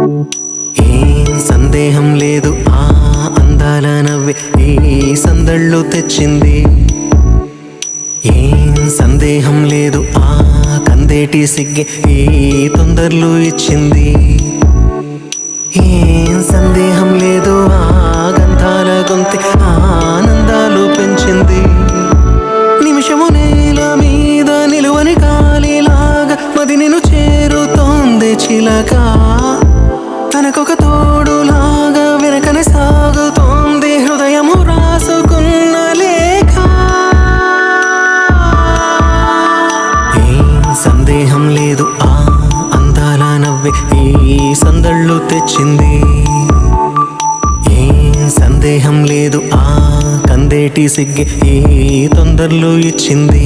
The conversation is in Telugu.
ఏం సందేహం లేదు ఆ అందాల నవ్వే ఈ సందళ్ళు తెచ్చింది. ఏం సందేహం లేదు ఆ కందేటి సిగ్గే ఈ తొందరలు ఇచ్చింది. ఏం సందేహం లేదు ఆ గంధాల గొంతె ఆనందాలు పెంచింది. నిమిషము నేల మీద నిలువని గాలిలాగా మది నిన్ను చేరుతోంది చిలక. తనకొక తోడులాగా వెనకనే సాగుతోంది హృదయము రాసుకున్న లేఖ. ఏం సందేహం లేదు ఆ అందాల నవ్వే ఈ సందళ్ళు తెచ్చింది. ఏం సందేహం లేదు ఆ కందేటి సిగ్గే ఈ తొందరలు ఇచ్చింది.